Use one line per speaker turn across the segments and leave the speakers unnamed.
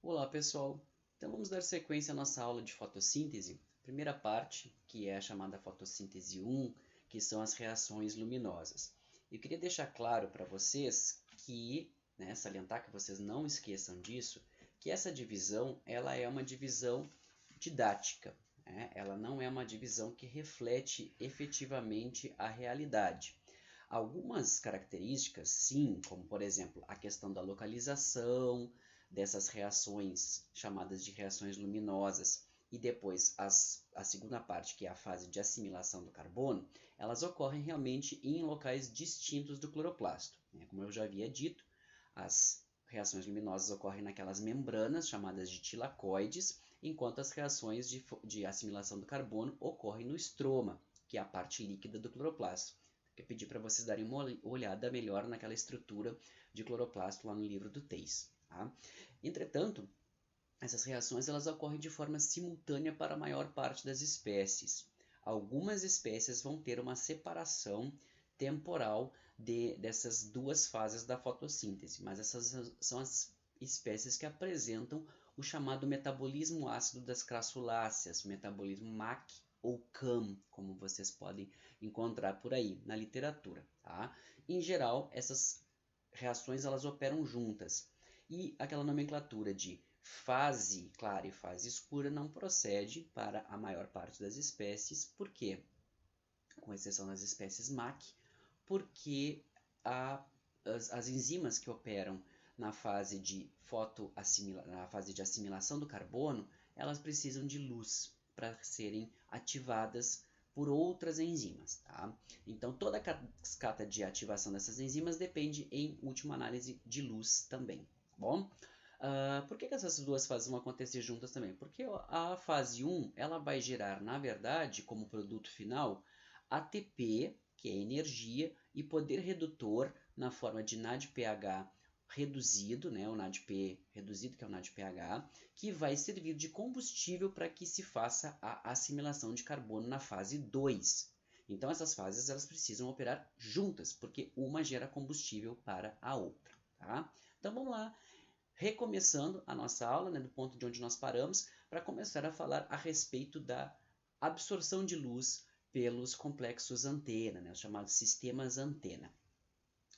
Olá pessoal, então vamos dar sequência à nossa aula de fotossíntese. Primeira parte, que é a chamada fotossíntese 1, que são as reações luminosas. Eu queria deixar claro para vocês que, salientar que vocês não esqueçam disso, que essa divisão ela é uma divisão didática, né? Ela não é uma divisão que reflete efetivamente a realidade. Algumas características, sim, como por exemplo a questão da localização dessas reações chamadas de reações luminosas e depois a segunda parte, que é a fase de assimilação do carbono, elas ocorrem realmente em locais distintos do cloroplasto. Como eu já havia dito, as reações luminosas ocorrem naquelas membranas chamadas de tilacoides, enquanto as reações de assimilação do carbono ocorrem no estroma, que é a parte líquida do cloroplasto. Eu pedi para vocês darem uma olhada melhor naquela estrutura de cloroplasto lá no livro do Thys. Tá? Entretanto, essas reações elas ocorrem de forma simultânea para a maior parte das espécies. Algumas espécies vão ter uma separação temporal dessas duas fases da fotossíntese, mas essas são as espécies que apresentam o chamado metabolismo ácido das crassuláceas, o metabolismo MAC ou CAM, como vocês podem encontrar por aí na literatura. Tá? Em geral, essas reações elas operam juntas e aquela nomenclatura de fase clara e fase escura não procede para a maior parte das espécies. Por quê? Com exceção das espécies MAC, porque as enzimas que operam na fase na fase de assimilação do carbono, elas precisam de luz para serem ativadas por outras enzimas. Tá? Então, toda a cascata de ativação dessas enzimas depende, em última análise, de luz também. Tá bom? Por que essas duas fases vão acontecer juntas também? Porque a fase 1 ela vai gerar, na verdade, como produto final, ATP, que é energia, e poder redutor na forma de NADPH reduzido, o NADP reduzido, que é o NADPH, que vai servir de combustível para que se faça a assimilação de carbono na fase 2. Então essas fases elas precisam operar juntas, porque uma gera combustível para a outra. Tá? Então vamos lá, recomeçando a nossa aula, do ponto de onde nós paramos, para começar a falar a respeito da absorção de luz pelos complexos antena, os chamados sistemas antena.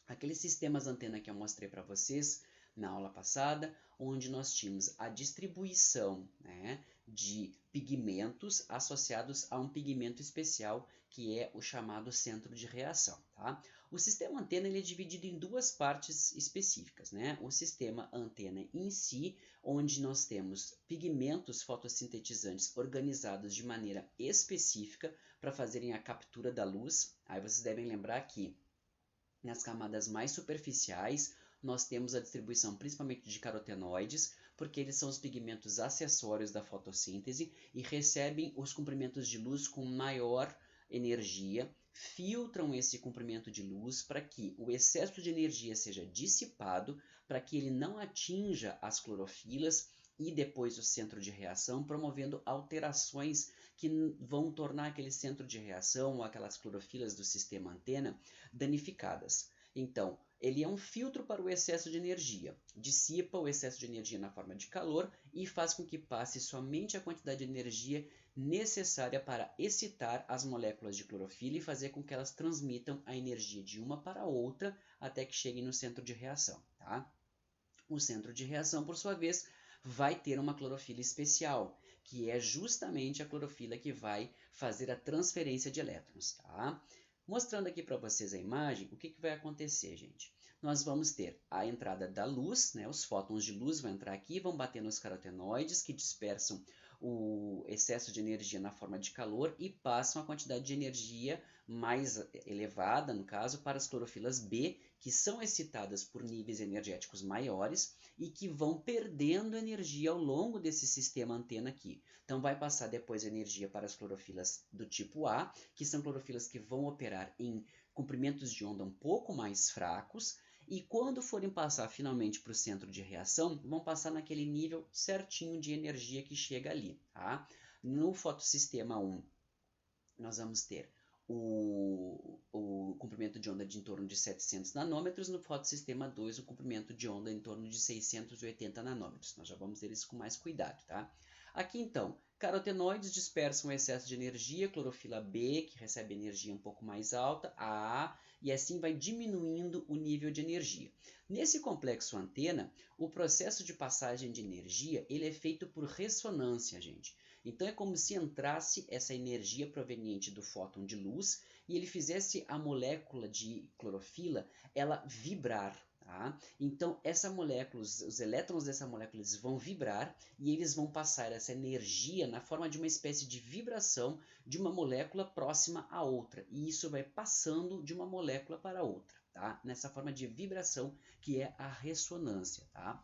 Aqueles sistemas antena que eu mostrei para vocês na aula passada, onde nós tínhamos a distribuição de pigmentos associados a um pigmento especial, que é o chamado centro de reação. Tá? O sistema antena ele é dividido em duas partes específicas. O sistema antena em si, onde nós temos pigmentos fotossintetizantes organizados de maneira específica para fazerem a captura da luz. Aí vocês devem lembrar que nas camadas mais superficiais, nós temos a distribuição principalmente de carotenoides, porque eles são os pigmentos acessórios da fotossíntese e recebem os comprimentos de luz com maior energia, filtram esse comprimento de luz para que o excesso de energia seja dissipado, para que ele não atinja as clorofilas e depois o centro de reação, promovendo alterações que vão tornar aquele centro de reação ou aquelas clorofilas do sistema antena danificadas. Então, ele é um filtro para o excesso de energia, dissipa o excesso de energia na forma de calor e faz com que passe somente a quantidade de energia necessária para excitar as moléculas de clorofila e fazer com que elas transmitam a energia de uma para outra até que cheguem no centro de reação. Tá? O centro de reação, por sua vez, vai ter uma clorofila especial, que é justamente a clorofila que vai fazer a transferência de elétrons. Tá? Mostrando aqui para vocês a imagem, o que vai acontecer, gente? Nós vamos ter a entrada da luz, os fótons de luz vão entrar aqui, vão bater nos carotenoides, que dispersam o excesso de energia na forma de calor e passam a quantidade de energia mais elevada, no caso, para as clorofilas B, que são excitadas por níveis energéticos maiores e que vão perdendo energia ao longo desse sistema antena aqui. Então vai passar depois energia para as clorofilas do tipo A, que são clorofilas que vão operar em comprimentos de onda um pouco mais fracos, e quando forem passar finalmente para o centro de reação, vão passar naquele nível certinho de energia que chega ali. Tá? No fotossistema 1, nós vamos ter o comprimento de onda de em torno de 700 nanômetros, no fotossistema 2 o comprimento de onda em torno de 680 nanômetros. Nós já vamos ver isso com mais cuidado, tá? Aqui então, carotenoides dispersam o excesso de energia, clorofila B, que recebe energia um pouco mais alta, A, e assim vai diminuindo o nível de energia. Nesse complexo antena, o processo de passagem de energia ele é feito por ressonância, gente. Então é como se entrasse essa energia proveniente do fóton de luz e ele fizesse a molécula de clorofila ela vibrar. Tá? Então essa molécula, os elétrons dessa molécula eles vão vibrar e eles vão passar essa energia na forma de uma espécie de vibração de uma molécula próxima à outra. E isso vai passando de uma molécula para outra, tá? Nessa forma de vibração que é a ressonância. Tá?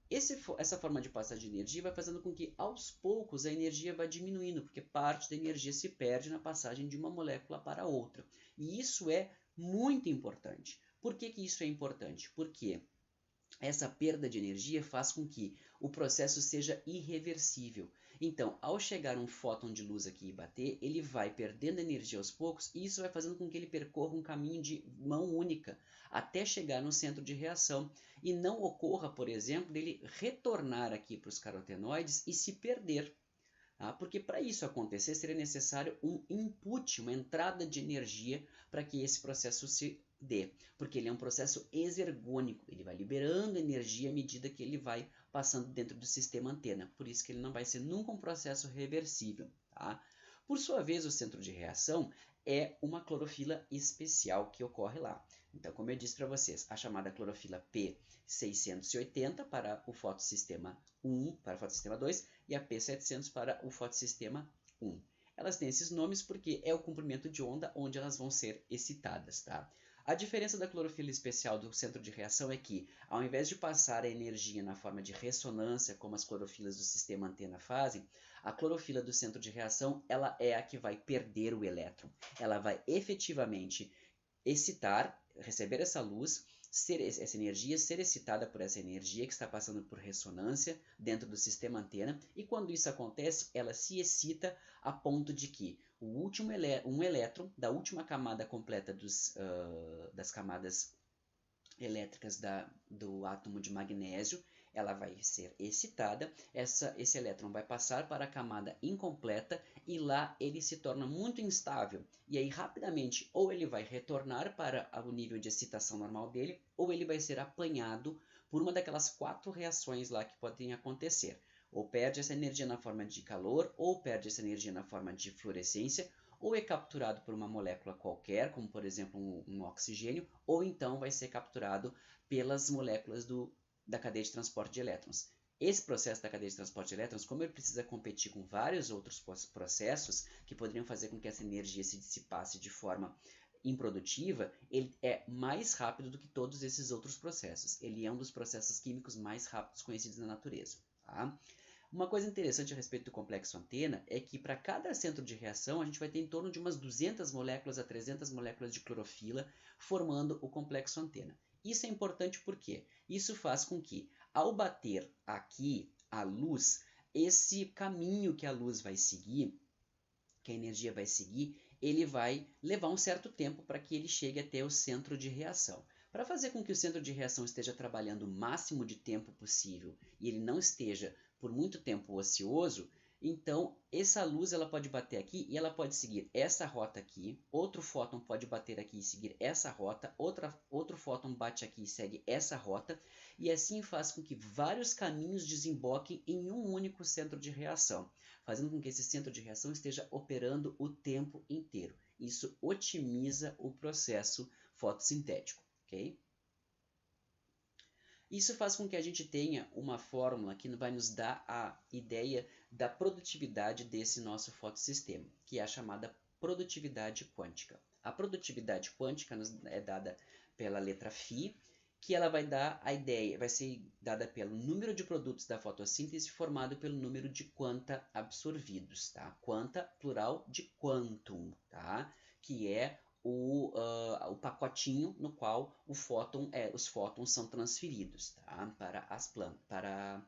Essa forma de passagem de energia vai fazendo com que aos poucos a energia vá diminuindo, porque parte da energia se perde na passagem de uma molécula para outra. E isso é muito importante. Por que isso é importante? Porque essa perda de energia faz com que o processo seja irreversível. Então, ao chegar um fóton de luz aqui e bater, ele vai perdendo energia aos poucos e isso vai fazendo com que ele percorra um caminho de mão única até chegar no centro de reação e não ocorra, por exemplo, dele retornar aqui para os carotenoides e se perder. Tá? Porque para isso acontecer seria necessário um input, uma entrada de energia para que esse processo se dê, porque ele é um processo exergônico, ele vai liberando energia à medida que ele vai passando dentro do sistema antena, por isso que ele não vai ser nunca um processo reversível. Tá? Por sua vez, o centro de reação é uma clorofila especial que ocorre lá. Então, como eu disse para vocês, a chamada clorofila P680 para o fotossistema 1, para o fotossistema 2, e a P700 para o fotossistema 1. Elas têm esses nomes porque é o comprimento de onda onde elas vão ser excitadas, tá? A diferença da clorofila especial do centro de reação é que, ao invés de passar a energia na forma de ressonância, como as clorofilas do sistema antena fazem, a clorofila do centro de reação ela é a que vai perder o elétron. Ela vai efetivamente excitar, receber essa luz, essa energia, ser excitada por essa energia que está passando por ressonância dentro do sistema antena, e quando isso acontece, ela se excita a ponto de que um elétron da última camada completa das camadas elétricas do átomo de magnésio, ela vai ser excitada, esse elétron vai passar para a camada incompleta e lá ele se torna muito instável. E aí rapidamente ou ele vai retornar para o nível de excitação normal dele, ou ele vai ser apanhado por uma daquelas 4 reações lá que podem acontecer. Ou perde essa energia na forma de calor, ou perde essa energia na forma de fluorescência, ou é capturado por uma molécula qualquer, como por exemplo um oxigênio, ou então vai ser capturado pelas moléculas da cadeia de transporte de elétrons. Esse processo da cadeia de transporte de elétrons, como ele precisa competir com vários outros processos que poderiam fazer com que essa energia se dissipasse de forma improdutiva, ele é mais rápido do que todos esses outros processos. Ele é um dos processos químicos mais rápidos conhecidos na natureza. Tá? Uma coisa interessante a respeito do complexo antena é que para cada centro de reação a gente vai ter em torno de umas 200 moléculas a 300 moléculas de clorofila formando o complexo antena. Isso é importante porque isso faz com que, ao bater aqui a luz, esse caminho que a luz vai seguir, que a energia vai seguir, ele vai levar um certo tempo para que ele chegue até o centro de reação. Para fazer com que o centro de reação esteja trabalhando o máximo de tempo possível e ele não esteja por muito tempo ocioso, então essa luz ela pode bater aqui e ela pode seguir essa rota aqui, outro fóton pode bater aqui e seguir essa rota, outro fóton bate aqui e segue essa rota, e assim faz com que vários caminhos desemboquem em um único centro de reação, fazendo com que esse centro de reação esteja operando o tempo inteiro. Isso otimiza o processo fotossintético, ok? Isso faz com que a gente tenha uma fórmula que vai nos dar a ideia da produtividade desse nosso fotossistema, que é a chamada produtividade quântica. A produtividade quântica nos é dada pela letra φ, que ela vai dar a ideia, vai ser dada pelo número de produtos da fotossíntese formado pelo número de quanta absorvidos, tá? Quanta, plural de quantum, tá? Que é o pacotinho no qual os fótons são transferidos, tá? Para as plantas, para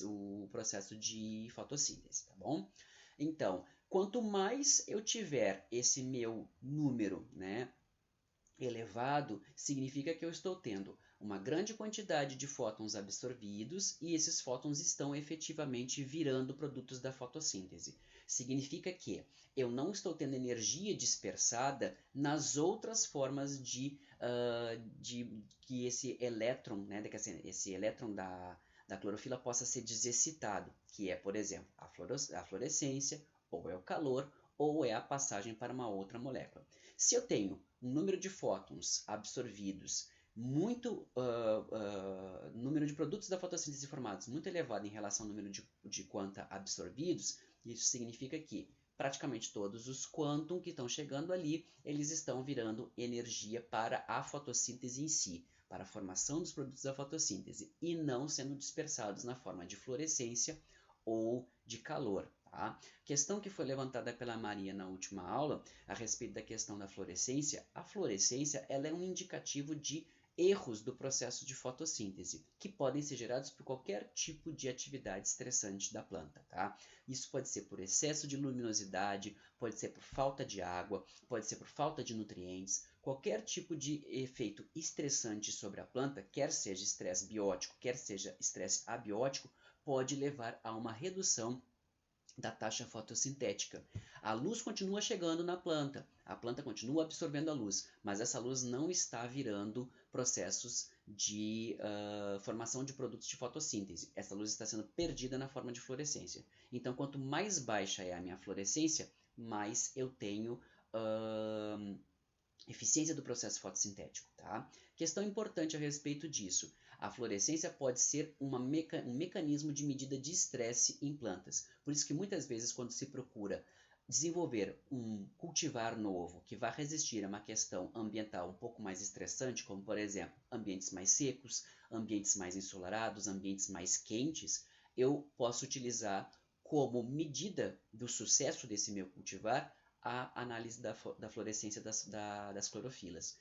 o processo de fotossíntese, tá bom? Então, quanto mais eu tiver esse meu número, né, elevado, significa que eu estou tendo uma grande quantidade de fótons absorvidos e esses fótons estão efetivamente virando produtos da fotossíntese. Significa que eu não estou tendo energia dispersada nas outras formas de que esse elétron, né, esse elétron da clorofila possa ser desexcitado, que é, por exemplo, a fluorescência, ou é o calor, ou é a passagem para uma outra molécula. Se eu tenho um número de fótons absorvidos número de produtos da fotossíntese formados muito elevado em relação ao número de quanta absorvidos, isso significa que praticamente todos os quantum que estão chegando ali, eles estão virando energia para a fotossíntese em si, para a formação dos produtos da fotossíntese, e não sendo dispersados na forma de fluorescência ou de calor. Tá? Questão que foi levantada pela Maria na última aula, a respeito da questão da fluorescência, a fluorescência ela é um indicativo de erros do processo de fotossíntese, que podem ser gerados por qualquer tipo de atividade estressante da planta. Tá? Isso pode ser por excesso de luminosidade, pode ser por falta de água, pode ser por falta de nutrientes, qualquer tipo de efeito estressante sobre a planta, quer seja estresse biótico, quer seja estresse abiótico, pode levar a uma redução da taxa fotossintética. A luz continua chegando na planta, a planta continua absorvendo a luz, mas essa luz não está virando processos de formação de produtos de fotossíntese. Essa luz está sendo perdida na forma de fluorescência. Então, quanto mais baixa é a minha fluorescência, mais eu tenho eficiência do processo fotossintético. Tá? Questão importante a respeito disso. A fluorescência pode ser um mecanismo de medida de estresse em plantas. Por isso que muitas vezes quando se procura desenvolver um cultivar novo que vai resistir a uma questão ambiental um pouco mais estressante, como por exemplo ambientes mais secos, ambientes mais ensolarados, ambientes mais quentes, eu posso utilizar como medida do sucesso desse meu cultivar a análise da fluorescência das clorofilas.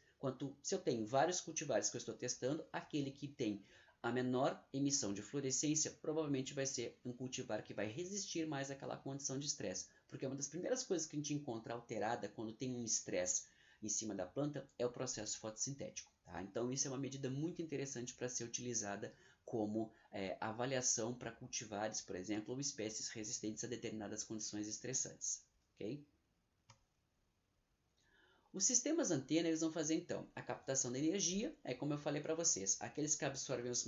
Se eu tenho vários cultivares que eu estou testando, aquele que tem a menor emissão de fluorescência provavelmente vai ser um cultivar que vai resistir mais àquela condição de estresse, porque uma das primeiras coisas que a gente encontra alterada quando tem um estresse em cima da planta é o processo fotossintético. Tá? Então isso é uma medida muito interessante para ser utilizada como avaliação para cultivares, por exemplo, ou espécies resistentes a determinadas condições estressantes. Okay? Os sistemas antena eles vão fazer então a captação da energia, como eu falei para vocês, aqueles que absorvem os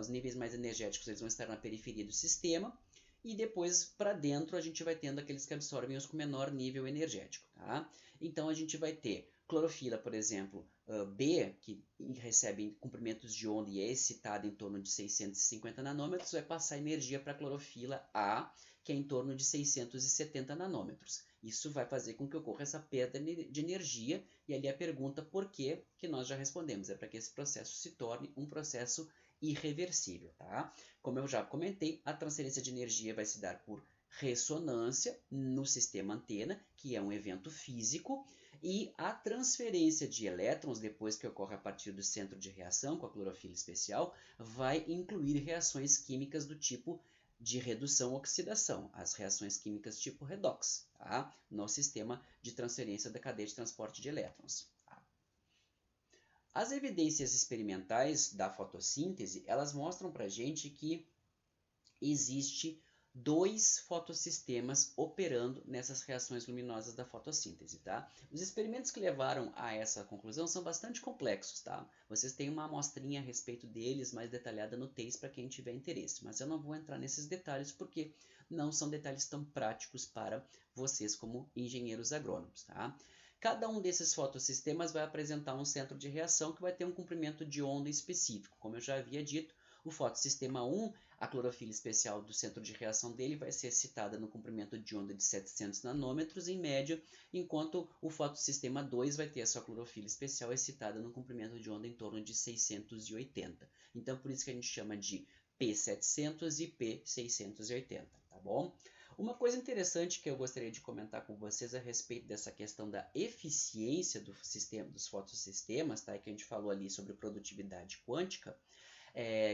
níveis mais energéticos eles vão estar na periferia do sistema, e depois para dentro a gente vai tendo aqueles que absorvem os com menor nível energético. Tá? Então a gente vai ter clorofila, por exemplo, B, que recebe comprimentos de onda e é excitada em torno de 650 nanômetros, vai passar energia para a clorofila A, que é em torno de 670 nanômetros. Isso vai fazer com que ocorra essa perda de energia, e ali a pergunta por quê, que nós já respondemos, é para que esse processo se torne um processo irreversível. Tá? Como eu já comentei, a transferência de energia vai se dar por ressonância no sistema antena, que é um evento físico, e a transferência de elétrons, depois que ocorre a partir do centro de reação com a clorofila especial, vai incluir reações químicas do tipo de redução-oxidação, as reações químicas tipo redox, tá? No sistema de transferência da cadeia de transporte de elétrons. Tá? As evidências experimentais da fotossíntese, elas mostram para a gente que existe dois fotossistemas operando nessas reações luminosas da fotossíntese, tá? Os experimentos que levaram a essa conclusão são bastante complexos, tá? Vocês têm uma amostrinha a respeito deles mais detalhada no texto para quem tiver interesse, mas eu não vou entrar nesses detalhes porque não são detalhes tão práticos para vocês como engenheiros agrônomos, tá? Cada um desses fotossistemas vai apresentar um centro de reação que vai ter um comprimento de onda específico. Como eu já havia dito, o fotossistema 1, a clorofila especial do centro de reação dele vai ser excitada no comprimento de onda de 700 nanômetros em média, enquanto o fotossistema 2 vai ter a sua clorofila especial excitada no comprimento de onda em torno de 680. Então, por isso que a gente chama de P700 e P680, tá bom? Uma coisa interessante que eu gostaria de comentar com vocês a respeito dessa questão da eficiência do sistema, dos fotossistemas, tá? Que a gente falou ali sobre produtividade quântica,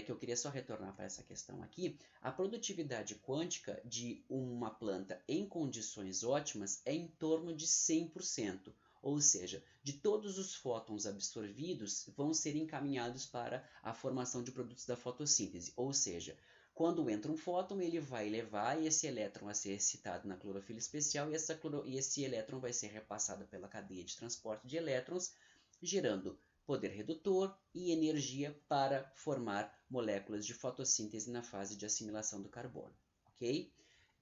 que eu queria só retornar para essa questão aqui, a produtividade quântica de uma planta em condições ótimas é em torno de 100%. Ou seja, de todos os fótons absorvidos vão ser encaminhados para a formação de produtos da fotossíntese. Ou seja, quando entra um fóton, ele vai levar esse elétron a ser excitado na clorofila especial e esse elétron vai ser repassado pela cadeia de transporte de elétrons, gerando poder redutor e energia para formar moléculas de fotossíntese na fase de assimilação do carbono. Ok?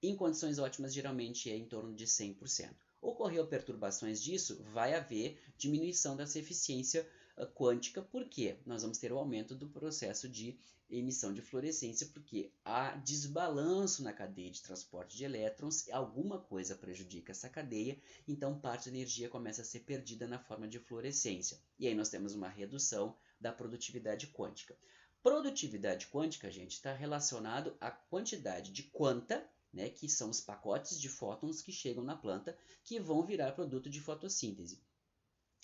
Em condições ótimas, geralmente é em torno de 100%. Ocorreu perturbações disso, vai haver diminuição dessa eficiência quântica, porque nós vamos ter o aumento do processo de emissão de fluorescência, porque há desbalanço na cadeia de transporte de elétrons, alguma coisa prejudica essa cadeia, então parte da energia começa a ser perdida na forma de fluorescência. E aí nós temos uma redução da produtividade quântica. Produtividade quântica, gente, está relacionado à quantidade de quanta, né, que são os pacotes de fótons que chegam na planta, que vão virar produto de fotossíntese.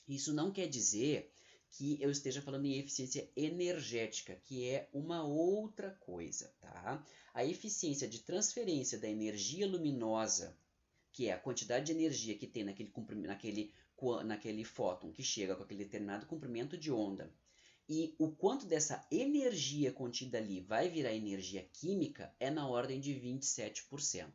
Isso não quer dizer que eu esteja falando em eficiência energética, que é uma outra coisa, tá? A eficiência de transferência da energia luminosa, que é a quantidade de energia que tem naquele fóton que chega com aquele determinado comprimento de onda, e o quanto dessa energia contida ali vai virar energia química é na ordem de 27%.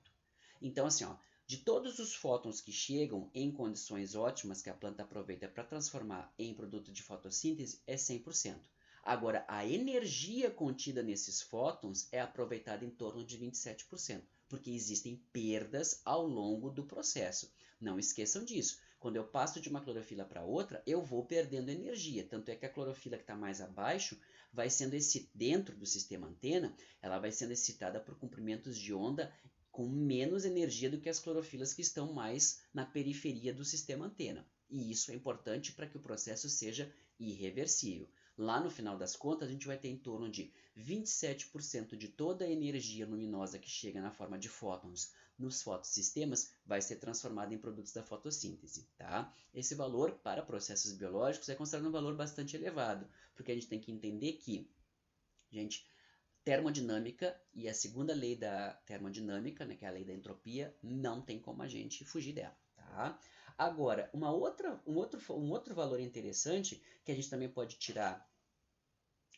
Então, assim, ó, de todos os fótons que chegam em condições ótimas que a planta aproveita para transformar em produto de fotossíntese é 100%. Agora, a energia contida nesses fótons é aproveitada em torno de 27%, porque existem perdas ao longo do processo. Não esqueçam disso. Quando eu passo de uma clorofila para outra, eu vou perdendo energia. Tanto é que a clorofila que está mais abaixo vai sendo dentro do sistema antena, ela vai sendo excitada por comprimentos de onda com menos energia do que as clorofilas que estão mais na periferia do sistema antena. E isso é importante para que o processo seja irreversível. Lá no final das contas, a gente vai ter em torno de 27% de toda a energia luminosa que chega na forma de fótons nos fotossistemas vai ser transformada em produtos da fotossíntese, tá? Esse valor para processos biológicos é considerado um valor bastante elevado, porque a gente tem que entender que, gente, termodinâmica e a segunda lei da termodinâmica, né, que é a lei da entropia, não tem como a gente fugir dela, tá? Agora, um outro valor interessante que a gente também pode tirar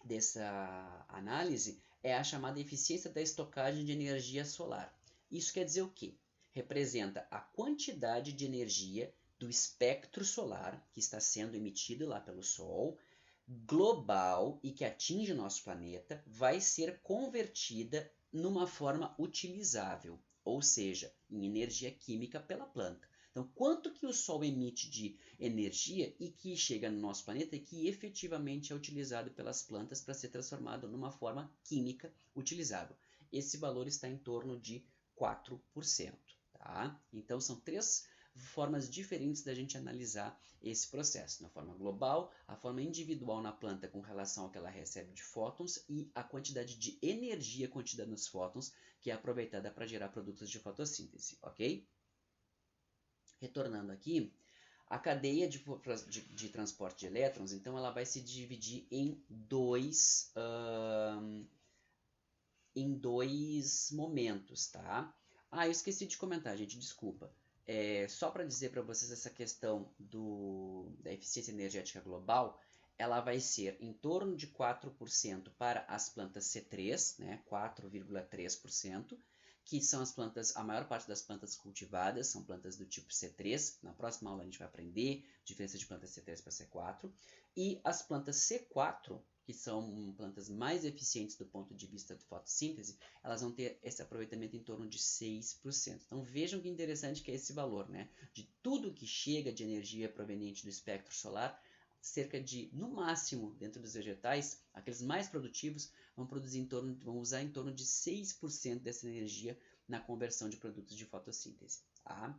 dessa análise é a chamada eficiência da estocagem de energia solar. Isso quer dizer o quê? Representa a quantidade de energia do espectro solar que está sendo emitido lá pelo Sol, global e que atinge o nosso planeta, vai ser convertida numa forma utilizável, ou seja, em energia química pela planta. Então, quanto que o Sol emite de energia e que chega no nosso planeta e que efetivamente é utilizado pelas plantas para ser transformado numa forma química utilizável? Esse valor está em torno de 4%. Tá? Então, são três formas diferentes da gente analisar esse processo. Na forma global, a forma individual na planta com relação ao que ela recebe de fótons e a quantidade de energia contida nos fótons que é aproveitada para gerar produtos de fotossíntese, ok? Retornando aqui, a cadeia de transporte de elétrons, então, ela vai se dividir em dois momentos, tá? Ah, eu esqueci de comentar, gente, desculpa. Só para dizer para vocês essa questão da eficiência energética global, ela vai ser em torno de 4% para as plantas C3, né, 4,3%, que são as plantas, a maior parte das plantas cultivadas são plantas do tipo C3. Na próxima aula a gente vai aprender a diferença de plantas C3 para C4. E as plantas C4, que são plantas mais eficientes do ponto de vista de fotossíntese, elas vão ter esse aproveitamento em torno de 6%. Então vejam que interessante que é esse valor, né? De tudo que chega de energia proveniente do espectro solar, cerca de, no máximo, dentro dos vegetais, aqueles mais produtivos vão usar em torno de 6% dessa energia na conversão de produtos de fotossíntese. Tá?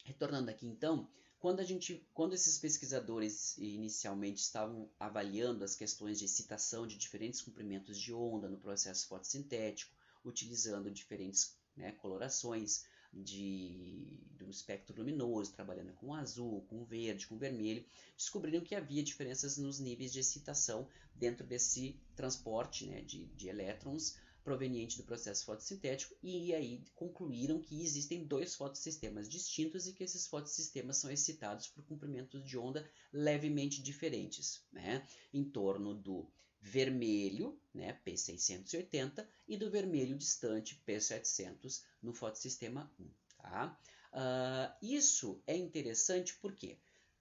Retornando aqui então, quando esses pesquisadores inicialmente estavam avaliando as questões de excitação de diferentes comprimentos de onda no processo fotossintético, utilizando diferentes, né, colorações, do espectro luminoso, trabalhando com azul, com verde, com vermelho, descobriram que havia diferenças nos níveis de excitação dentro desse transporte, né, de elétrons proveniente do processo fotossintético, e aí concluíram que existem dois fotossistemas distintos e que esses fotossistemas são excitados por comprimentos de onda levemente diferentes, né, em torno do vermelho, né, P680, e do vermelho distante, P700, no fotossistema 1. Tá? Isso é interessante porque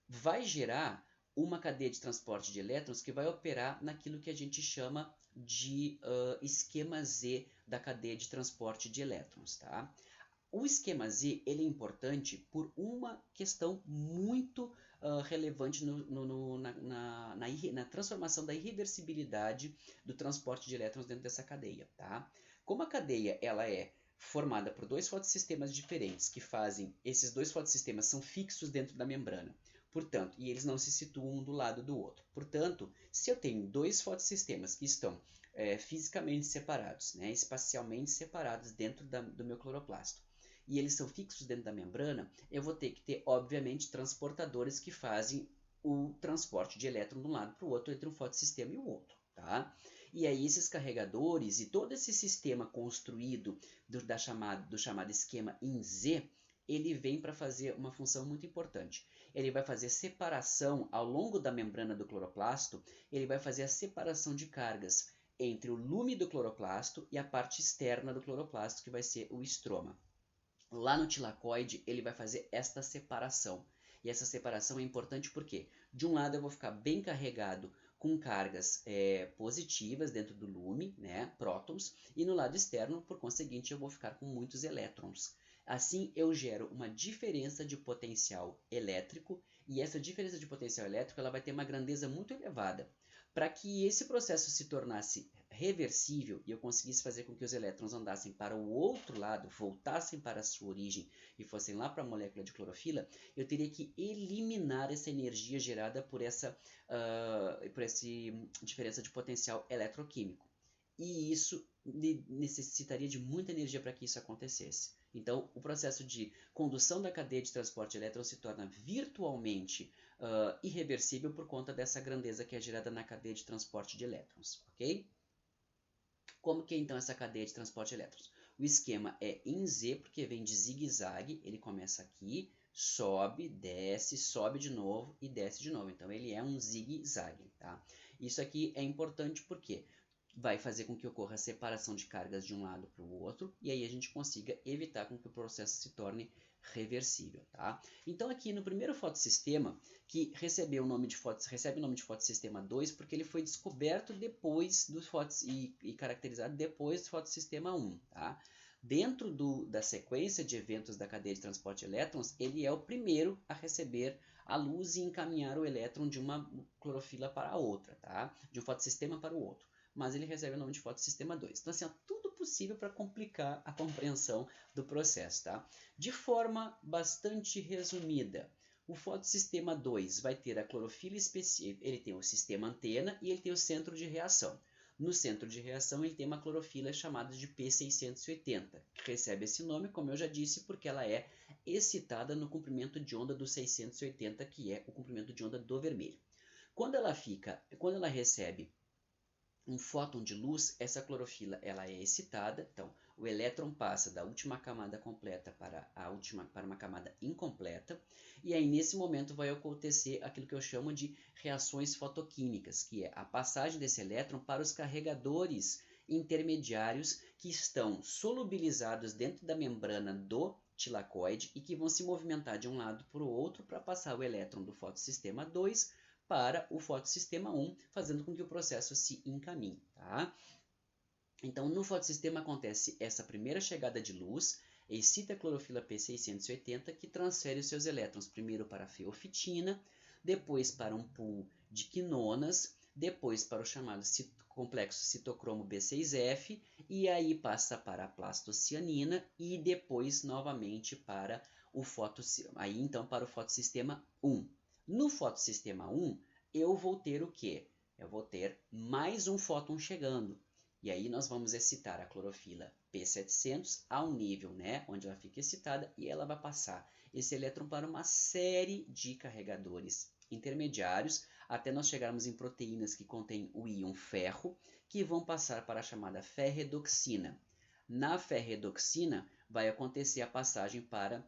vai gerar uma cadeia de transporte de elétrons que vai operar naquilo que a gente chama de esquema Z da cadeia de transporte de elétrons. Tá? O esquema Z ele é importante por uma questão muito relevante na transformação da irreversibilidade do transporte de elétrons dentro dessa cadeia. Tá? Como a cadeia ela é formada por dois fotossistemas diferentes que fazem, esses dois fotossistemas são fixos dentro da membrana, portanto, e eles não se situam um do lado do outro. Portanto, se eu tenho dois fotossistemas que estão fisicamente separados, né, espacialmente separados dentro do meu cloroplasto, e eles são fixos dentro da membrana, eu vou ter que ter, obviamente, transportadores que fazem o transporte de elétron de um lado para o outro, entre um fotossistema e o outro. Tá? E aí esses carregadores e todo esse sistema construído do chamado esquema em Z, ele vem para fazer uma função muito importante. Ele vai fazer separação ao longo da membrana do cloroplasto, ele vai fazer a separação de cargas entre o lume do cloroplasto e a parte externa do cloroplasto, que vai ser o estroma. Lá no tilacoide, ele vai fazer esta separação. E essa separação é importante porque, de um lado, eu vou ficar bem carregado com cargas positivas dentro do lume, né, prótons, e no lado externo, por conseguinte, eu vou ficar com muitos elétrons. Assim, eu gero uma diferença de potencial elétrico, e essa diferença de potencial elétrico ela vai ter uma grandeza muito elevada. Para que esse processo se tornasse reversível e eu conseguisse fazer com que os elétrons andassem para o outro lado, voltassem para a sua origem e fossem lá para a molécula de clorofila, eu teria que eliminar essa energia gerada por essa diferença de potencial eletroquímico. E isso necessitaria de muita energia para que isso acontecesse. Então, o processo de condução da cadeia de transporte de elétrons se torna virtualmente irreversível por conta dessa grandeza que é gerada na cadeia de transporte de elétrons, ok? Como que é então essa cadeia de transporte de elétrons? O esquema é em Z, porque vem de zigue-zague, ele começa aqui, sobe, desce, sobe de novo e desce de novo. Então ele é um zigue-zague. Tá? Isso aqui é importante porque vai fazer com que ocorra a separação de cargas de um lado para o outro, e aí a gente consiga evitar com que o processo se torne reversível. Tá? Então aqui no primeiro fotossistema, que recebe o nome de fotossistema 2, porque ele foi descoberto depois do e caracterizado depois do fotossistema 1. Tá? Dentro da sequência de eventos da cadeia de transporte de elétrons, ele é o primeiro a receber a luz e encaminhar o elétron de uma clorofila para a outra, tá? De um fotossistema para o outro. Mas ele recebe o nome de fotossistema 2. Então, assim, ó, tudo possível para complicar a compreensão do processo, tá? De forma bastante resumida, o fotossistema 2 vai ter a clorofila específica, ele tem o sistema antena e ele tem o centro de reação. No centro de reação, ele tem uma clorofila chamada de P680, que recebe esse nome, como eu já disse, porque ela é excitada no comprimento de onda do 680, que é o comprimento de onda do vermelho. Quando ela recebe um fóton de luz, essa clorofila ela é excitada, então o elétron passa da última camada completa para uma camada incompleta, e aí nesse momento vai acontecer aquilo que eu chamo de reações fotoquímicas, que é a passagem desse elétron para os carregadores intermediários que estão solubilizados dentro da membrana do tilacoide e que vão se movimentar de um lado para o outro para passar o elétron do fotossistema 2 para o fotossistema 1, fazendo com que o processo se encaminhe. Tá? Então, no fotossistema acontece essa primeira chegada de luz, excita a clorofila P680, que transfere os seus elétrons primeiro para a feofitina, depois para um pool de quinonas, depois para o chamado complexo citocromo B6F, e aí passa para a plastocianina e depois novamente para o fotossistema 1. No fotossistema 1, eu vou ter o quê? Eu vou ter mais um fóton chegando. E aí nós vamos excitar a clorofila P700 ao nível, né, onde ela fica excitada, e ela vai passar esse elétron para uma série de carregadores intermediários, até nós chegarmos em proteínas que contêm o íon ferro, que vão passar para a chamada ferredoxina. Na ferredoxina vai acontecer a passagem para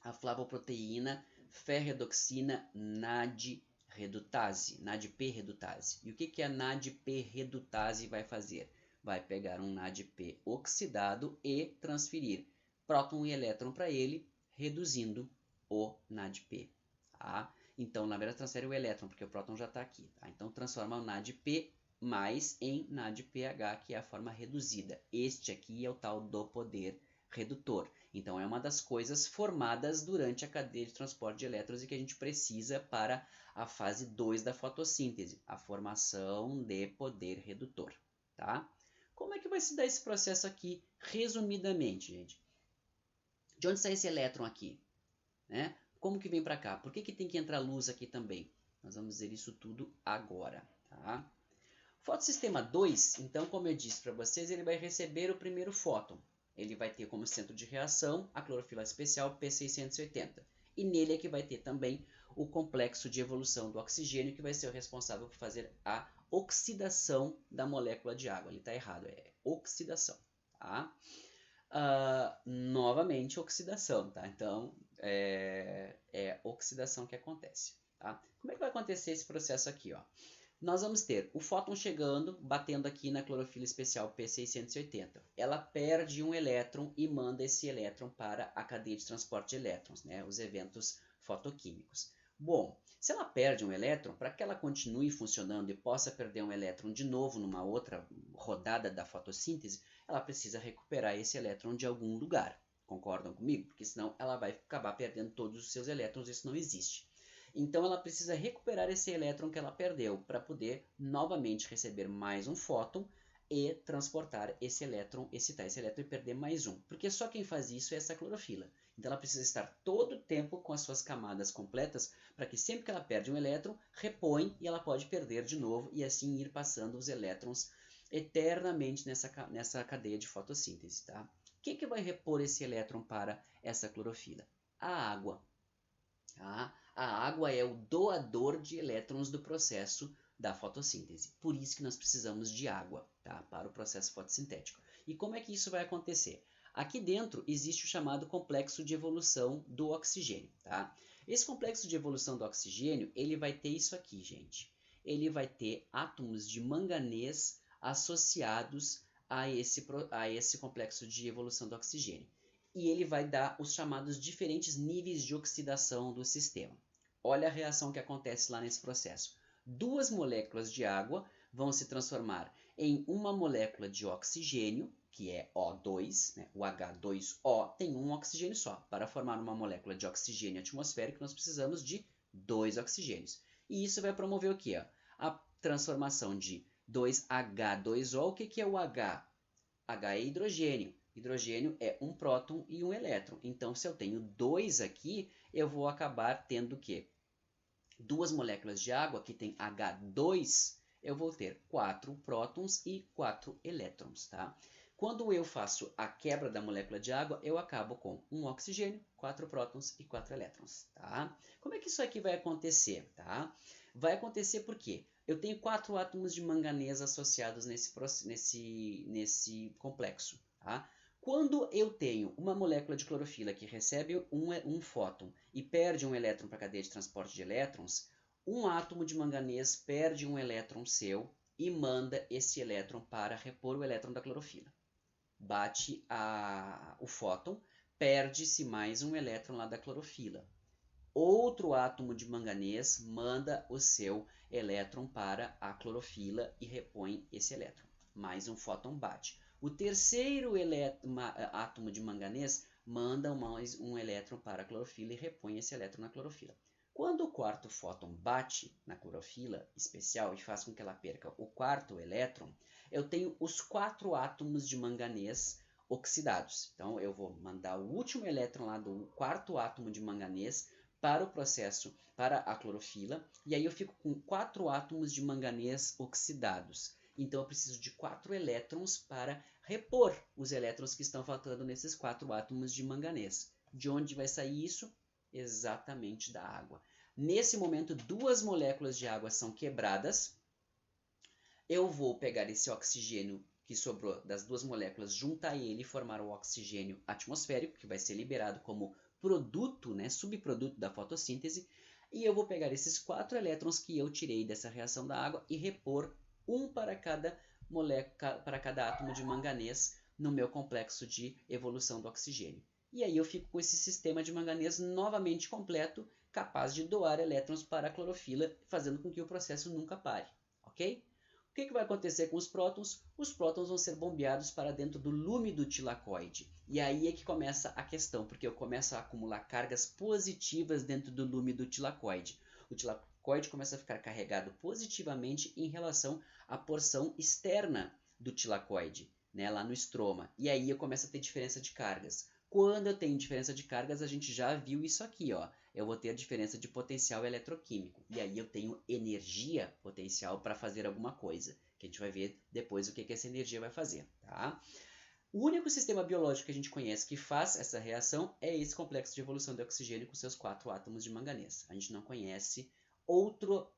a flavoproteína ferredoxina NAD-redutase, NADP-redutase. E o que a NADP-redutase vai fazer? Vai pegar um NADP oxidado e transferir próton e elétron para ele, reduzindo o NADP. Tá? Então, na verdade, transfere o elétron, porque o próton já está aqui. Tá? Então, transforma o NADP mais em NADPH, que é a forma reduzida. Este aqui é o tal do poder redutor. Então, é uma das coisas formadas durante a cadeia de transporte de elétrons e que a gente precisa para a fase 2 da fotossíntese, a formação de poder redutor. Tá? Como é que vai se dar esse processo aqui, resumidamente, gente? De onde sai esse elétron aqui? Né? Como que vem para cá? Por que tem que entrar luz aqui também? Nós vamos ver isso tudo agora. Tá? Fotossistema 2, então, como eu disse para vocês, ele vai receber o primeiro fóton. Ele vai ter como centro de reação a clorofila especial P680. E nele é que vai ter também o complexo de evolução do oxigênio, que vai ser o responsável por fazer a oxidação da molécula de água. Ele está errado, é oxidação. Tá? Novamente, oxidação. Tá? Então, é oxidação que acontece. Tá? Como é que vai acontecer esse processo aqui? Ó? Nós vamos ter o fóton chegando, batendo aqui na clorofila especial P680. Ela perde um elétron e manda esse elétron para a cadeia de transporte de elétrons, né? Os eventos fotoquímicos. Bom, se ela perde um elétron, para que ela continue funcionando e possa perder um elétron de novo numa outra rodada da fotossíntese, ela precisa recuperar esse elétron de algum lugar. Concordam comigo? Porque senão ela vai acabar perdendo todos os seus elétrons, isso não existe. Então ela precisa recuperar esse elétron que ela perdeu para poder novamente receber mais um fóton e transportar esse elétron, excitar esse elétron e perder mais um. Porque só quem faz isso é essa clorofila. Então ela precisa estar todo o tempo com as suas camadas completas para que sempre que ela perde um elétron, repõe e ela pode perder de novo e assim ir passando os elétrons eternamente nessa cadeia de fotossíntese. Tá? O que vai repor esse elétron para essa clorofila? A água. Tá? A água é o doador de elétrons do processo da fotossíntese. Por isso que nós precisamos de água, tá? Para o processo fotossintético. E como é que isso vai acontecer? Aqui dentro existe o chamado complexo de evolução do oxigênio. Tá? Esse complexo de evolução do oxigênio, ele vai ter isso aqui, gente. Ele vai ter átomos de manganês associados a esse complexo de evolução do oxigênio. E ele vai dar os chamados diferentes níveis de oxidação do sistema. Olha a reação que acontece lá nesse processo. Duas moléculas de água vão se transformar em uma molécula de oxigênio, que é O2, né? O H2O tem um oxigênio só. Para formar uma molécula de oxigênio atmosférico, nós precisamos de 2 oxigênios. E isso vai promover o quê? A transformação de 2H2O. O que é o H? H é hidrogênio. Hidrogênio é um próton e um elétron. Então, se eu tenho 2 aqui, eu vou acabar tendo o quê? 2 moléculas de água que tem H2, eu vou ter 4 prótons e 4 elétrons. Tá? Quando eu faço a quebra da molécula de água, eu acabo com um oxigênio, 4 prótons e 4 elétrons. Tá? Como é que isso aqui vai acontecer? Tá? Vai acontecer porque eu tenho 4 átomos de manganês associados nesse complexo. Tá? Quando eu tenho uma molécula de clorofila que recebe um fóton e perde um elétron para a cadeia de transporte de elétrons, um átomo de manganês perde um elétron seu e manda esse elétron para repor o elétron da clorofila. Bate o fóton, perde-se mais um elétron lá da clorofila. Outro átomo de manganês manda o seu elétron para a clorofila e repõe esse elétron. Mais um fóton bate. O terceiro átomo de manganês manda mais um elétron para a clorofila e repõe esse elétron na clorofila. Quando o quarto fóton bate na clorofila especial e faz com que ela perca o quarto elétron, eu tenho os 4 átomos de manganês oxidados. Então, eu vou mandar o último elétron lá do quarto átomo de manganês para o processo, para a clorofila, e aí eu fico com 4 átomos de manganês oxidados. Então eu preciso de 4 elétrons para repor os elétrons que estão faltando nesses 4 átomos de manganês. De onde vai sair isso? Exatamente da água. Nesse momento, 2 moléculas de água são quebradas. Eu vou pegar esse oxigênio que sobrou das 2 moléculas, juntar ele e formar o oxigênio atmosférico, que vai ser liberado como produto, né, subproduto da fotossíntese. E eu vou pegar esses 4 elétrons que eu tirei dessa reação da água e repor um para cada molécula, para cada átomo de manganês no meu complexo de evolução do oxigênio. E aí eu fico com esse sistema de manganês novamente completo, capaz de doar elétrons para a clorofila, fazendo com que o processo nunca pare, ok? O que vai acontecer com os prótons? Os prótons vão ser bombeados para dentro do lume do tilacoide. E aí é que começa a questão, porque eu começo a acumular cargas positivas dentro do lume do tilacoide. O tilacoide começa a ficar carregado positivamente em relação à porção externa do tilacoide, né, lá no estroma. E aí eu começo a ter diferença de cargas. Quando eu tenho diferença de cargas, a gente já viu isso aqui, ó. Eu vou ter a diferença de potencial eletroquímico. E aí eu tenho energia potencial para fazer alguma coisa, que a gente vai ver depois o que essa energia vai fazer, tá? O único sistema biológico que a gente conhece que faz essa reação é esse complexo de evolução de oxigênio com seus 4 átomos de manganês. A gente não conhece outro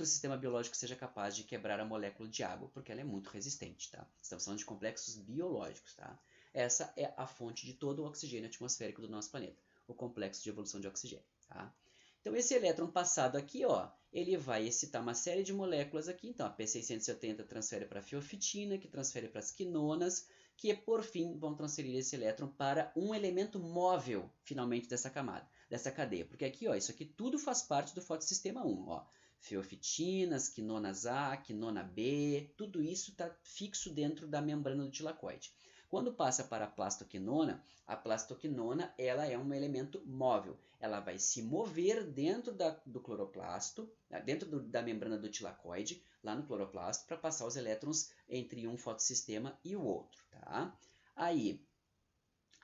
sistema biológico que seja capaz de quebrar a molécula de água, porque ela é muito resistente, tá? Estamos falando de complexos biológicos, tá? Essa é a fonte de todo o oxigênio atmosférico do nosso planeta, o complexo de evolução de oxigênio, tá? Então esse elétron passado aqui, ó, ele vai excitar uma série de moléculas aqui. Então a P670 transfere para a fiofitina, que transfere para as quinonas, que por fim vão transferir esse elétron para um elemento móvel, finalmente, dessa camada, dessa cadeia. Porque aqui, ó, isso aqui tudo faz parte do fotossistema 1, ó. Fiofitinas, quinonas A, quinona B, tudo isso está fixo dentro da membrana do tilacoide. Quando passa para a plastoquinona ela é um elemento móvel. Ela vai se mover dentro do cloroplasto, dentro da membrana do tilacoide, lá no cloroplasto, para passar os elétrons entre um fotossistema e o outro. Tá? Aí,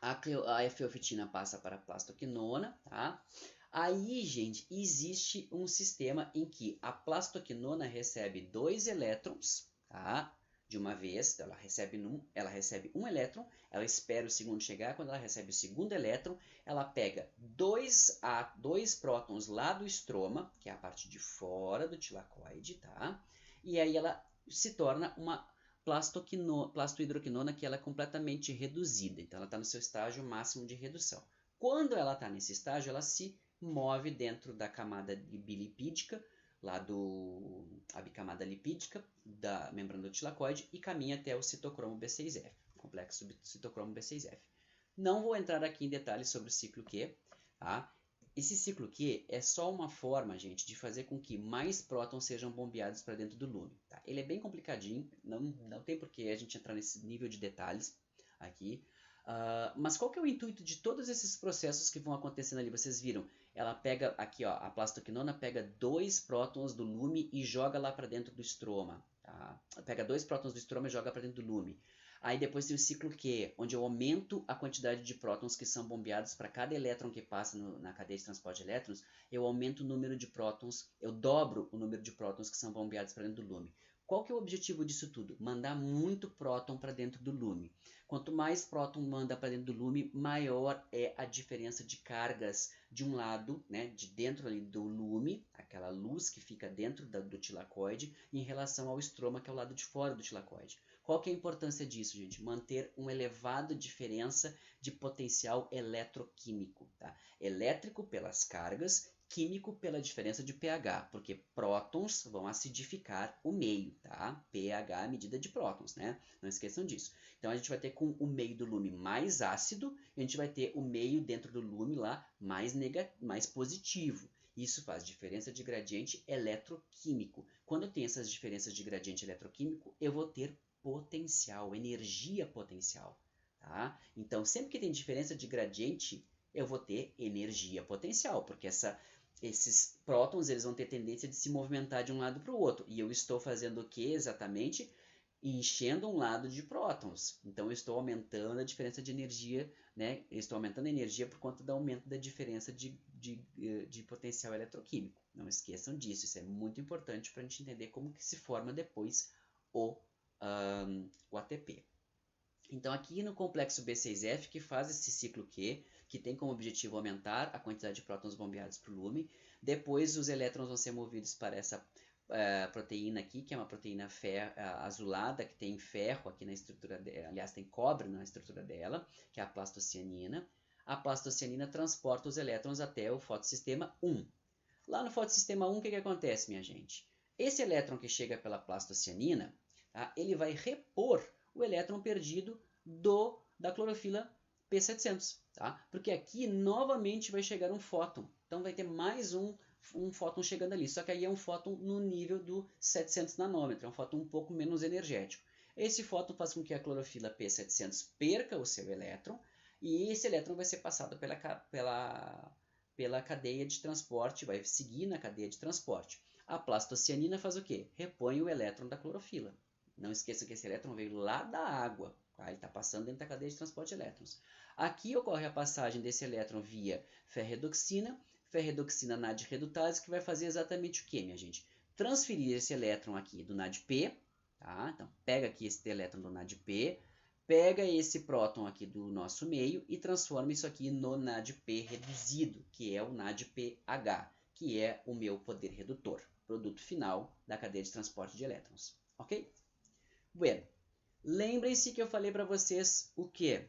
a fiofitina passa para a plastoquinona, tá? Aí, gente, existe um sistema em que a plastoquinona recebe 2 elétrons, tá? De uma vez, então ela recebe um elétron, ela espera o segundo chegar, quando ela recebe o segundo elétron, ela pega dois prótons lá do estroma, que é a parte de fora do tilacoide, tá? E aí ela se torna uma plastohidroquinona, que ela é completamente reduzida, então ela está no seu estágio máximo de redução. Quando ela está nesse estágio, ela se move dentro da camada bilipídica, a bicamada lipídica da membrana do tilacoide e caminha até o citocromo B6F, complexo citocromo B6F. Não vou entrar aqui em detalhes sobre o ciclo Q, tá? Esse ciclo Q é só uma forma, gente, de fazer com que mais prótons sejam bombeados para dentro do lume. Tá? Ele é bem complicadinho, não tem por que a gente entrar nesse nível de detalhes aqui. Mas qual que é o intuito de todos esses processos que vão acontecendo ali? Vocês viram, ela pega aqui, ó, a plastoquinona pega 2 prótons do lume e joga lá para dentro do estroma. Tá? Pega 2 prótons do estroma e joga para dentro do lume. Aí depois tem o ciclo Q, onde eu aumento a quantidade de prótons que são bombeados para cada elétron que passa na cadeia de transporte de elétrons, eu aumento o número de prótons, eu dobro o número de prótons que são bombeados para dentro do lume. Qual que é o objetivo disso tudo? Mandar muito próton para dentro do lume. Quanto mais próton manda para dentro do lume, maior é a diferença de cargas de um lado, né, de dentro ali do lume, aquela luz que fica dentro do tilacoide, em relação ao estroma, que é o lado de fora do tilacoide. Qual que é a importância disso, gente? Manter uma elevada diferença de potencial eletroquímico. Tá? Elétrico pelas cargas, químico pela diferença de pH, porque prótons vão acidificar o meio, tá? pH é a medida de prótons, né? Não esqueçam disso. Então a gente vai ter com o meio do lume mais ácido, e a gente vai ter o meio dentro do lume lá mais positivo. Isso faz diferença de gradiente eletroquímico. Quando eu tenho essas diferenças de gradiente eletroquímico, eu vou ter potencial, energia potencial. Tá? Então, sempre que tem diferença de gradiente, eu vou ter energia potencial, porque esses prótons eles vão ter tendência de se movimentar de um lado para o outro. E eu estou fazendo o que exatamente? Enchendo um lado de prótons. Então, eu estou aumentando a diferença de energia, né? Eu estou aumentando a energia por conta do aumento da diferença de potencial eletroquímico. Não esqueçam disso, isso é muito importante para a gente entender como que se forma depois o ATP. Então aqui no complexo B6F, que faz esse ciclo Q, que tem como objetivo aumentar a quantidade de prótons bombeados para o lumen, depois os elétrons vão ser movidos para essa proteína aqui, que é uma proteína azulada, que tem ferro aqui na estrutura dela, aliás, tem cobre na estrutura dela, que é a plastocianina. A plastocianina transporta os elétrons até o fotossistema 1. Lá no fotossistema 1, o que acontece, minha gente? Esse elétron que chega pela plastocianina, tá, ele vai repor o elétron perdido da clorofila P700, tá? Porque aqui novamente vai chegar um fóton, então vai ter mais um fóton chegando ali, só que aí é um fóton no nível do 700 nanômetros, é um fóton um pouco menos energético. Esse fóton faz com que a clorofila P700 perca o seu elétron, e esse elétron vai ser passado pela cadeia de transporte, vai seguir na cadeia de transporte. A plastocianina faz o quê? Repõe o elétron da clorofila. Não esqueça que esse elétron veio lá da água, tá? Ele está passando dentro da cadeia de transporte de elétrons. Aqui ocorre a passagem desse elétron via ferredoxina NAD-redutase, que vai fazer exatamente o que, minha gente? Transferir esse elétron aqui do NADP, tá? Então pega aqui esse elétron do NADP, pega esse próton aqui do nosso meio e transforma isso aqui no NADP reduzido, que é o NADPH, que é o meu poder redutor, produto final da cadeia de transporte de elétrons, ok? Bueno, lembrem-se que eu falei para vocês o quê?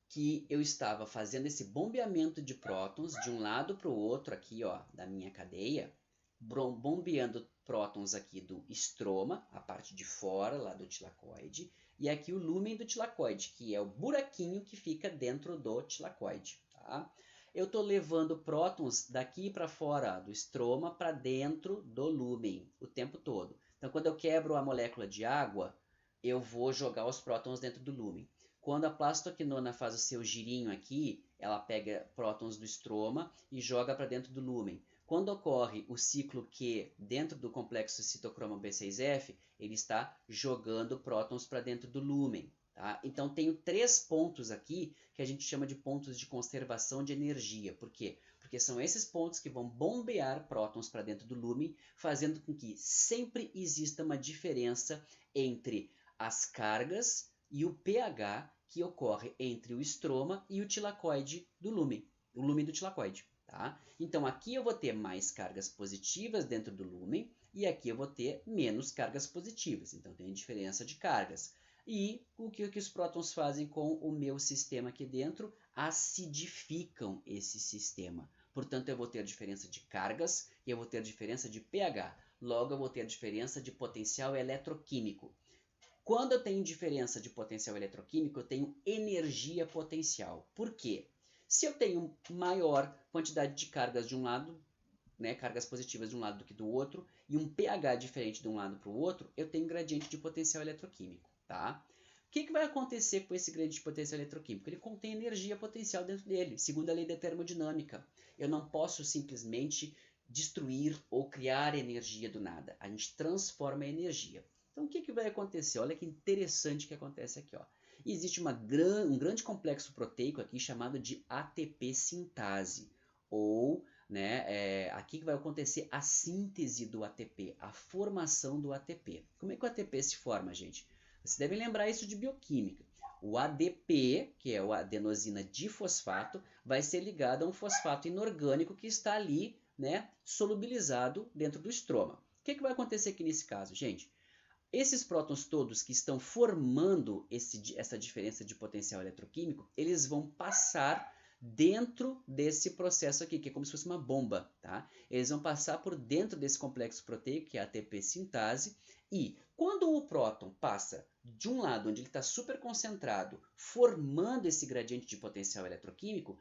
Que eu estava fazendo esse bombeamento de prótons de um lado para o outro aqui, ó, da minha cadeia, bombeando prótons aqui do estroma, a parte de fora lá do tilacoide, e aqui o lúmen do tilacoide, que é o buraquinho que fica dentro do tilacoide, tá? Eu estou levando prótons daqui para fora do estroma para dentro do lúmen o tempo todo. Então, quando eu quebro a molécula de água, eu vou jogar os prótons dentro do lúmen. Quando a plastoquinona faz o seu girinho aqui, ela pega prótons do estroma e joga para dentro do lúmen. Quando ocorre o ciclo Q dentro do complexo citocromo B6F, ele está jogando prótons para dentro do lúmen. Tá? Então, tenho 3 pontos aqui que a gente chama de pontos de conservação de energia. Por quê? Porque são esses pontos que vão bombear prótons para dentro do lúmen, fazendo com que sempre exista uma diferença entre as cargas e o pH que ocorre entre o estroma e o tilacoide do lúmen, o lúmen do tilacoide. Tá? Então aqui eu vou ter mais cargas positivas dentro do lúmen e aqui eu vou ter menos cargas positivas. Então tem diferença de cargas. E o que os prótons fazem com o meu sistema aqui dentro? Acidificam esse sistema. Portanto, eu vou ter diferença de cargas e eu vou ter diferença de pH. Logo, eu vou ter diferença de potencial eletroquímico. Quando eu tenho diferença de potencial eletroquímico, eu tenho energia potencial. Por quê? Se eu tenho maior quantidade de cargas de um lado, né, cargas positivas de um lado do que do outro, e um pH diferente de um lado para o outro, eu tenho gradiente de potencial eletroquímico. Tá? O que vai acontecer com esse gradiente de potencial eletroquímico? Ele contém energia potencial dentro dele, segundo a lei da termodinâmica. Eu não posso simplesmente destruir ou criar energia do nada. A gente transforma a energia. Então, o que vai acontecer? Olha que interessante que acontece aqui. Ó. Existe um grande complexo proteico aqui chamado de ATP sintase. Ou, né, aqui que vai acontecer a síntese do ATP, a formação do ATP. Como é que o ATP se forma, gente? Vocês devem lembrar isso de bioquímica. O ADP, que é o adenosina difosfato, vai ser ligado a um fosfato inorgânico que está ali, né, solubilizado dentro do estroma. O que vai acontecer aqui nesse caso, gente? Esses prótons todos que estão formando essa diferença de potencial eletroquímico, eles vão passar dentro desse processo aqui, que é como se fosse uma bomba. Tá? Eles vão passar por dentro desse complexo proteico, que é a ATP sintase, e quando o próton passa de um lado, onde ele está super concentrado, formando esse gradiente de potencial eletroquímico,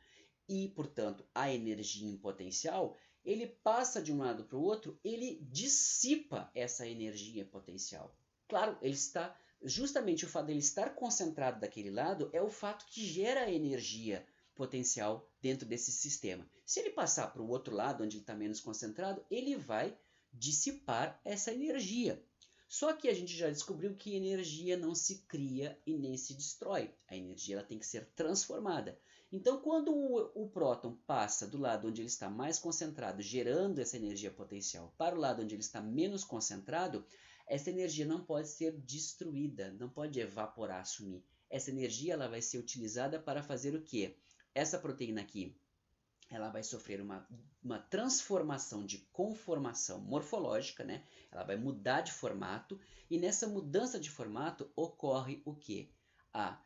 e, portanto, a energia em potencial, ele passa de um lado para o outro, ele dissipa essa energia potencial. Claro, ele está, justamente o fato de ele estar concentrado daquele lado é o fato que gera a energia potencial dentro desse sistema. Se ele passar para o outro lado, onde ele está menos concentrado, ele vai dissipar essa energia. Só que a gente já descobriu que energia não se cria e nem se destrói. A energia ela tem que ser transformada. Então, quando o próton passa do lado onde ele está mais concentrado, gerando essa energia potencial, para o lado onde ele está menos concentrado, essa energia não pode ser destruída, não pode evaporar, sumir. Essa energia ela vai ser utilizada para fazer o quê? Essa proteína aqui, ela vai sofrer uma transformação de conformação morfológica, né? Ela vai mudar de formato, e nessa mudança de formato ocorre o quê? A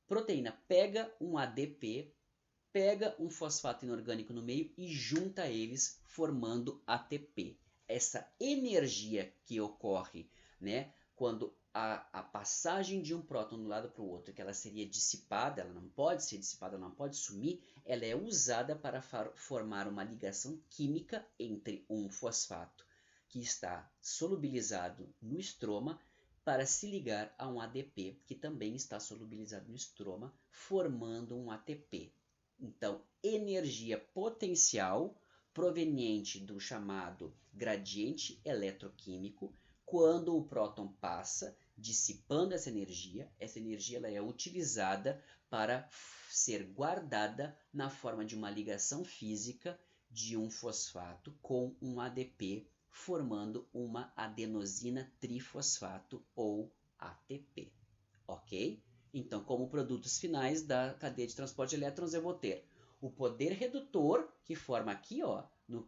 proteína pega um ADP, pega um fosfato inorgânico no meio e junta eles formando ATP. Essa energia que ocorre, né, quando a passagem de um próton de um lado para o outro, que ela seria dissipada, ela não pode ser dissipada, ela não pode sumir, ela é usada para formar uma ligação química entre um fosfato que está solubilizado no estroma para se ligar a um ADP que também está solubilizado no estroma, formando um ATP. Então, energia potencial proveniente do chamado gradiente eletroquímico, quando o próton passa, dissipando essa energia ela é utilizada para ser guardada na forma de uma ligação física de um fosfato com um ADP, formando uma adenosina trifosfato ou ATP, ok? Então, como produtos finais da cadeia de transporte de elétrons, eu vou ter o poder redutor, que forma aqui, ó, no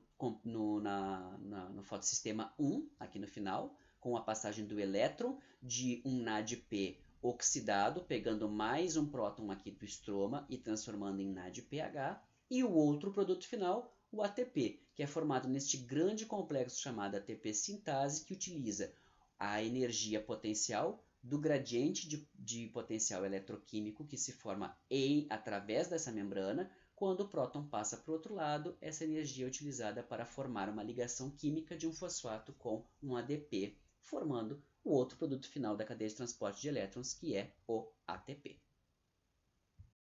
fotossistema 1, aqui no final, com a passagem do elétron de um NADP oxidado, pegando mais um próton aqui do estroma e transformando em NADPH, e o outro produto final, o ATP, que é formado neste grande complexo chamado ATP sintase, que utiliza a energia potencial do gradiente de potencial eletroquímico que se forma através dessa membrana. Quando o próton passa para o outro lado, essa energia é utilizada para formar uma ligação química de um fosfato com um ADP, formando o outro produto final da cadeia de transporte de elétrons, que é o ATP.